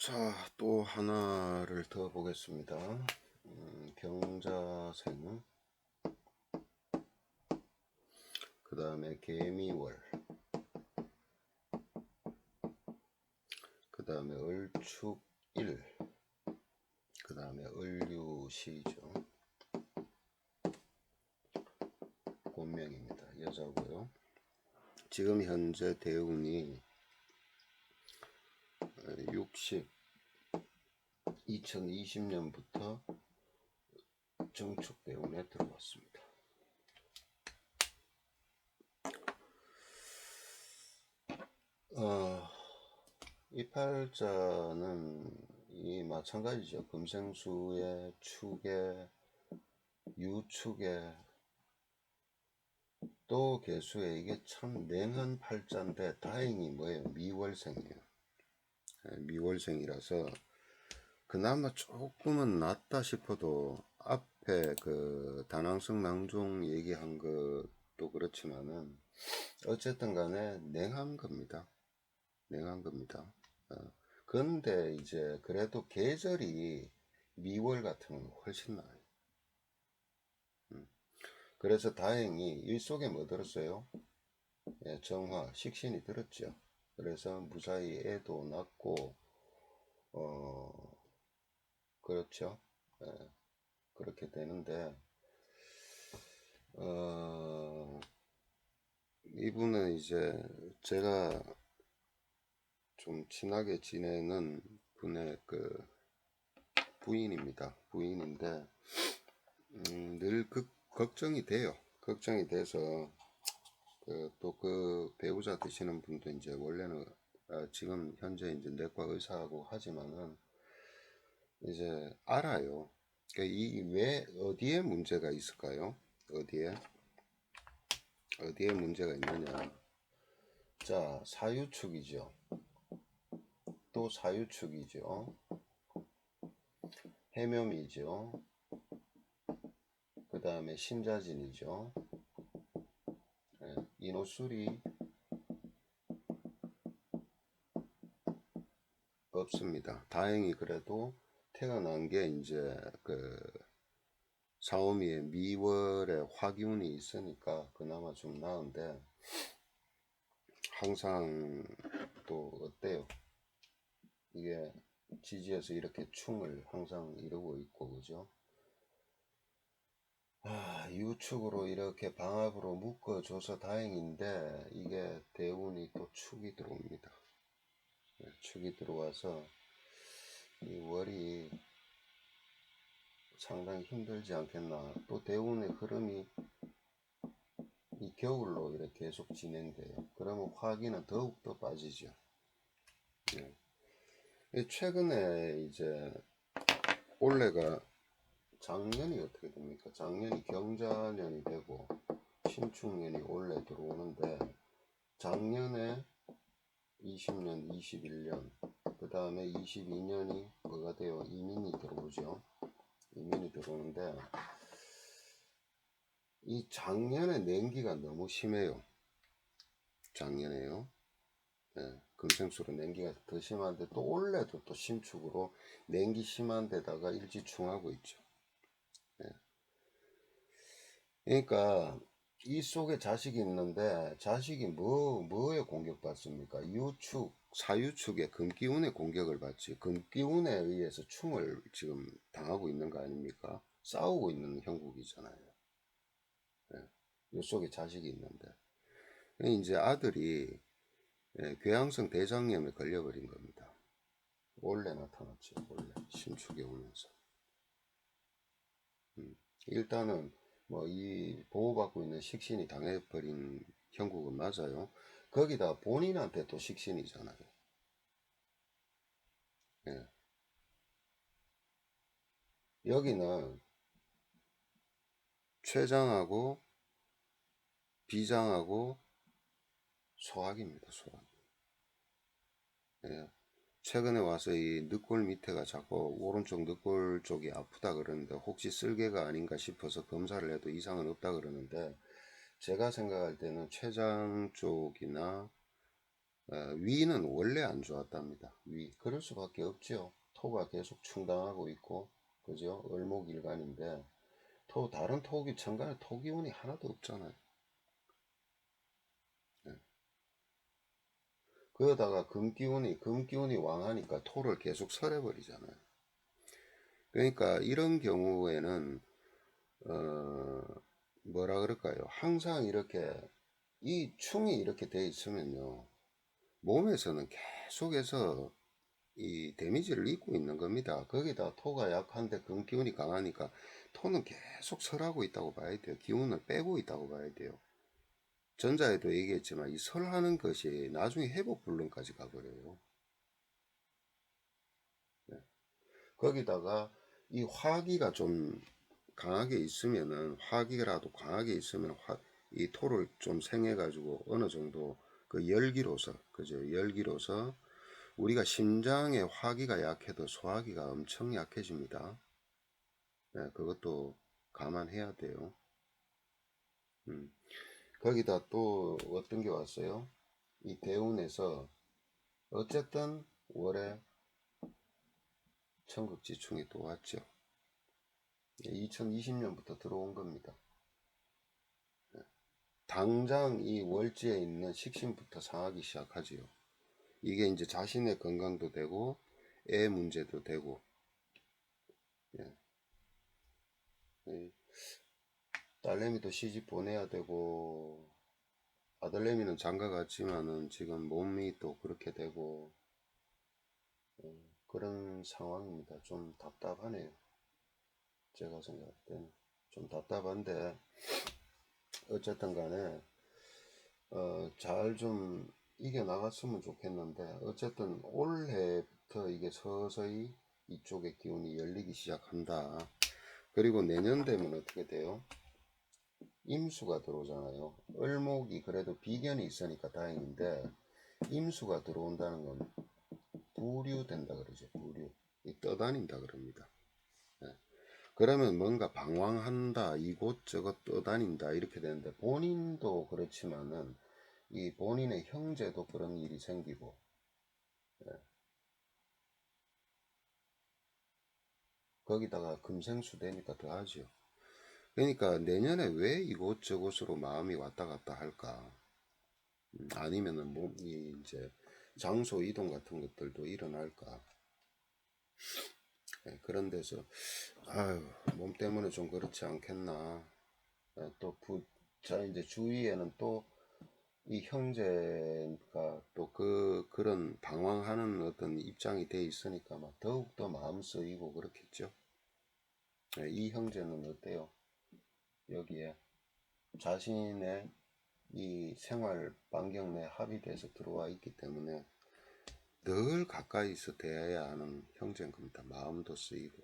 자, 또 하나를 더 보겠습니다. 경자생, 그 다음에 개미월, 그 다음에 을축일, 그 다음에 을유시죠. 본명입니다. 여자고요. 지금 현재 대운이 2020년부터 정축대운에 들어왔습니다. 이 팔자는 마찬가지죠. 금생수의 축에, 유축에, 또 개수에, 이게 참 냉한 팔자인데 다행히 뭐예요? 미월생이에요. 미월생이라서 그나마 조금은 낫다 싶어도 앞에 그 다낭성 낭종 얘기한 것도 그렇지만은 어쨌든 간에 냉한 겁니다. 냉한 겁니다. 근데 이제 그래도 계절이 미월 같은 건 훨씬 나아요. 그래서 다행히 일 속에 뭐 들었어요? 예, 정화, 식신이 들었죠. 그래서 무사히 애도 낳고, 그렇죠. 예, 그렇게 되는데, 이분은 이제 제가 좀 친하게 지내는 분의 그 부인입니다. 부인인데, 늘 걱정이 돼요. 걱정이 돼서, 그 배우자 되시는 분도 이제 원래는 지금 현재 이제 내과 의사하고 하지만은 이제 알아요. 그러니까 이 왜 어디에 문제가 있을까요? 어디에 문제가 있느냐? 자, 사유축이죠. 또 사유축이죠. 해묘이죠. 그 다음에 신자진이죠. 예, 인호술이 없습니다. 다행히 그래도 태어난 게 이제 그 사오미의 미월에 화기운이 있으니까 그나마 좀 나은데, 항상 또 어때요? 이게 지지에서 이렇게 충을 항상 이루고 있고, 그죠? 유축으로 이렇게 방압으로 묶어줘서 다행인데, 이게 대운이 또 축이 들어옵니다. 네, 축이 들어와서 이 월이 상당히 힘들지 않겠나. 또 대운의 흐름이 이 겨울로 이렇게 계속 진행돼요. 그러면 화기는 더욱더 빠지죠. 네. 최근에 이제 올해가 작년이 어떻게 됩니까? 작년이 경자년이 되고 신축년이 올해 들어오는데, 작년에 20년, 21년, 그 다음에 22년이 뭐가 돼요? 이민이 들어오죠. 이민이 들어오는데, 이 작년에 냉기가 너무 심해요. 작년에요. 네, 금생수로 냉기가 더 심한데, 또 올해도 또 신축으로 냉기 심한 데다가 일지충하고 있죠. 네. 그러니까 이 속에 자식이 있는데, 자식이 뭐에 공격받습니까? 유축, 사유축의 금기운의 공격을 받지. 금기운에 의해서 충을 지금 당하고 있는 거 아닙니까? 싸우고 있는 형국이잖아요. 예. 이 속에 자식이 있는데. 이제 아들이 궤양성 대장염에 걸려버린 겁니다. 원래 나타났죠. 원래 신축에 오면서. 일단은 뭐 이 보호받고 있는 식신이 당해버린 형국은 맞아요. 거기다 본인한테 또 식신이잖아요. 예. 여기는 췌장하고 비장하고 소화기입니다. 소화기. 예. 최근에 와서 이 늑골 밑에가 자꾸 오른쪽 늑골 쪽이 아프다 그러는데, 혹시 쓸개가 아닌가 싶어서 검사를 해도 이상은 없다 그러는데, 제가 생각할 때는 췌장 쪽이나 위는 원래 안 좋았답니다. 그럴 수밖에 없죠. 토가 계속 충당하고 있고, 그죠? 을목일간인데, 다른 천간에 토기운이 하나도 없잖아요. 네. 그러다가 금기운이 왕하니까 토를 계속 설해버리잖아요. 그러니까 이런 경우에는, 어, 뭐라 그럴까요? 항상 이렇게, 이 충이 이렇게 돼 있으면요. 몸에서는 계속해서 이 데미지를 입고 있는 겁니다. 거기다 토가 약한데 금기운이 강하니까 토는 계속 설하고 있다고 봐야 돼요. 기운을 빼고 있다고 봐야 돼요. 전자에도 얘기했지만 이 설하는 것이 나중에 회복불능까지 가버려요. 네. 거기다가 이 화기가 좀 강하게 있으면은 화기라도 강하게 있으면 이 토를 좀 생해가지고 어느 정도 그 열기로서 그죠 열기로서 우리가 심장의 화기가 약해도 소화기가 엄청 약해집니다. 네, 그것도 감안해야 돼요. 음. 거기다 또 어떤 게 왔어요? 이 대운에서 어쨌든 월에 천극지충이 또 왔죠. 2020년부터 들어온 겁니다. 당장 이 월지에 있는 식신부터 상하기 시작하지요. 이게 이제 자신의 건강도 되고 애 문제도 되고 예. 딸내미도 시집 보내야 되고 아들내미는 장가 갔지만은 지금 몸이 또 그렇게 되고 그런 상황입니다. 좀 답답하네요. 제가 생각할 때는 좀 답답한데 어쨌든 간에 잘 좀 이겨나갔으면 좋겠는데 어쨌든 올해부터 이게 서서히 이쪽의 기운이 열리기 시작한다. 그리고 내년 되면 어떻게 돼요? 임수가 들어오잖아요. 을목이 그래도 비견이 있으니까 다행인데 임수가 들어온다는 건 부류된다 그러죠. 부류. 떠다닌다 그럽니다. 네. 그러면 뭔가 방황한다, 이곳저곳 떠다닌다 이렇게 되는데 본인도 그렇지만은 이 본인의 형제도 그런 일이 생기고 예. 거기다가 금생수 되니까 더하죠. 그러니까 내년에 왜 이곳저곳으로 마음이 왔다 갔다 할까? 아니면은 몸이 이제 장소 이동 같은 것들도 일어날까? 예, 그런 데서 아유 몸 때문에 좀 그렇지 않겠나? 예, 자 이제 주위에는 또 이 형제가 또 그런 방황하는 어떤 입장이 돼 있으니까 막 더욱더 마음 쓰이고 그렇겠죠. 예, 이 형제는 어때요? 여기에 자신의 이 생활 반경 내 합의돼서 들어와 있기 때문에 늘 가까이서 대해야 하는 형제인 겁니다. 마음도 쓰이고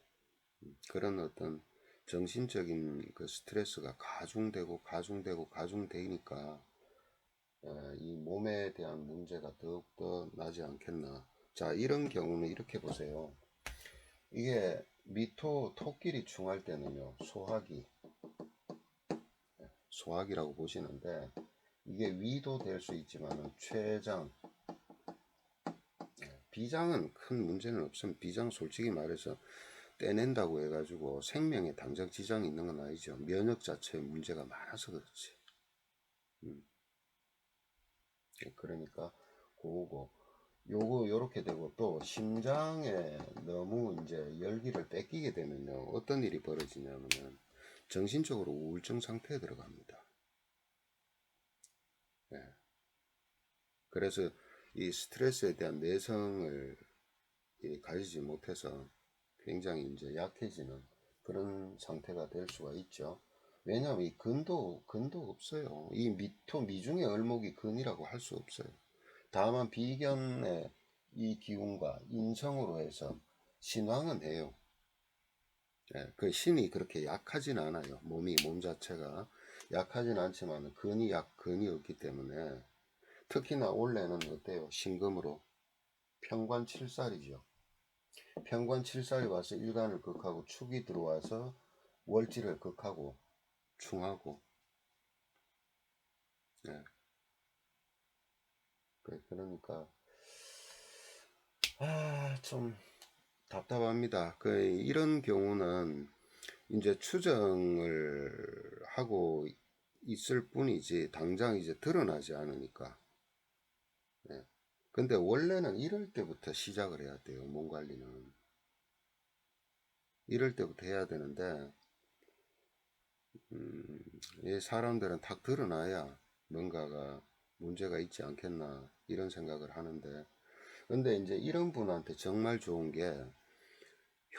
그런 어떤 정신적인 그 스트레스가 가중되니까 이 몸에 대한 문제가 더욱더 나지 않겠나. 자, 이런 경우는 이렇게 보세요. 이게 토끼리 충할 때는요, 소화기라고 보시는데, 이게 위도 될 수 있지만, 췌장, 비장은 큰 문제는 없으면, 비장 솔직히 말해서 떼낸다고 해가지고 생명에 당장 지장이 있는 건 아니죠. 면역 자체에 문제가 많아서 그렇지. 그러니까, 그거고. 요렇게 되고 또 심장에 너무 이제 열기를 뺏기게 되면요 어떤 일이 벌어지냐면은 정신적으로 우울증 상태에 들어갑니다. 예. 그래서 이 스트레스에 대한 내성을 가지지 못해서 굉장히 이제 약해지는 그런 상태가 될 수가 있죠. 왜냐하면 이 근도 없어요. 이 미중의 을목이 근이라고 할 수 없어요. 다만 비견의 이 기운과 인성으로 해서 신왕은 해요. 예, 그 신이 그렇게 약하진 않아요. 몸 자체가 약하진 않지만 근이 없기 때문에 특히나 올해는 어때요? 신금으로 평관 7살이죠. 평관 7살이 와서 일간을 극하고 축이 들어와서 월지를 극하고 충하고 예, 그러니까 좀 답답합니다. 이런 경우는 이제 추정을 하고 있을 뿐이지 당장 이제 드러나지 않으니까. 예. 근데 원래는 이럴 때부터 시작을 해야 돼요. 몸 관리는. 이럴 때부터 해야 되는데 이 사람들은 탁 드러나야 뭔가가 문제가 있지 않겠나 이런 생각을 하는데, 근데 이제 이런 분한테 정말 좋은 게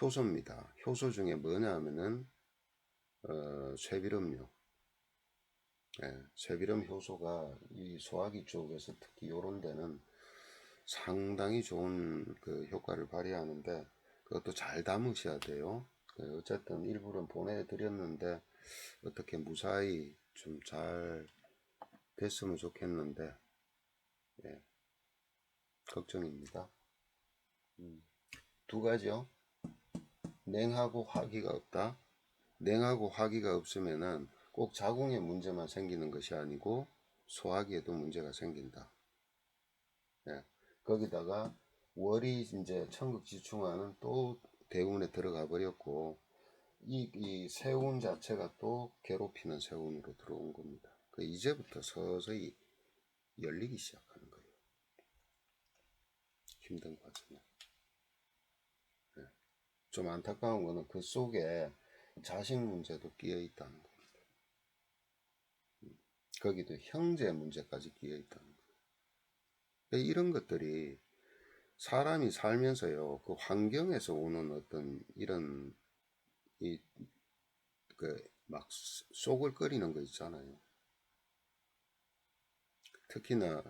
효소입니다. 효소 중에 뭐냐 하면은 쇠비름류. 예, 쇠비름 효소가 이 소화기 쪽에서 특히 요런 데는 상당히 좋은 그 효과를 발휘하는데, 그것도 잘 담으셔야 돼요. 어쨌든 일부는 보내드렸는데 어떻게 무사히 좀 잘 됐으면 좋겠는데, 예, 걱정입니다. 두 가지요. 냉하고 화기가 없다. 냉하고 화기가 없으면은 꼭 자궁에 문제만 생기는 것이 아니고 소화기에도 문제가 생긴다. 예. 거기다가 월이 이제 천극지충화는 또 대운에 들어가 버렸고, 이 세운 자체가 또 괴롭히는 세운으로 들어온 겁니다. 이제부터 서서히 열리기 시작하는 거예요. 힘든 과정에. 예. 좀 안타까운 거는 그 속에 자식 문제도 끼어 있다는 거. 거기도 형제 문제까지 끼어 있다는 거. 이런 것들이 사람이 살면서요, 그 환경에서 오는 어떤 이런 이 그 막 속을 끓이는 거 있잖아요. 특히나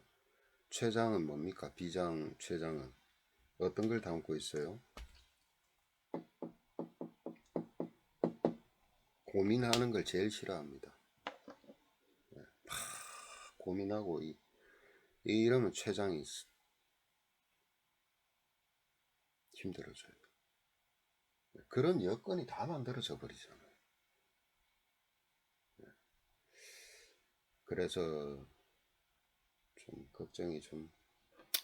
췌장은 뭡니까? 비장 췌장은 어떤 걸 담고 있어요? 고민하는 걸 제일 싫어합니다. 고민하고 이러면 췌장이 힘들어져요. 그런 여건이 다 만들어져 버리잖아요. 그래서 좀 걱정이 좀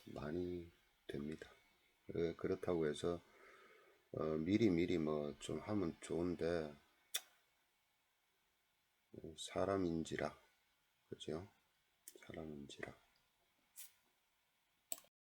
많이 됩니다. 그렇다고 해서 미리 뭐 좀 하면 좋은데 사람인지라, 그죠? 사람인지라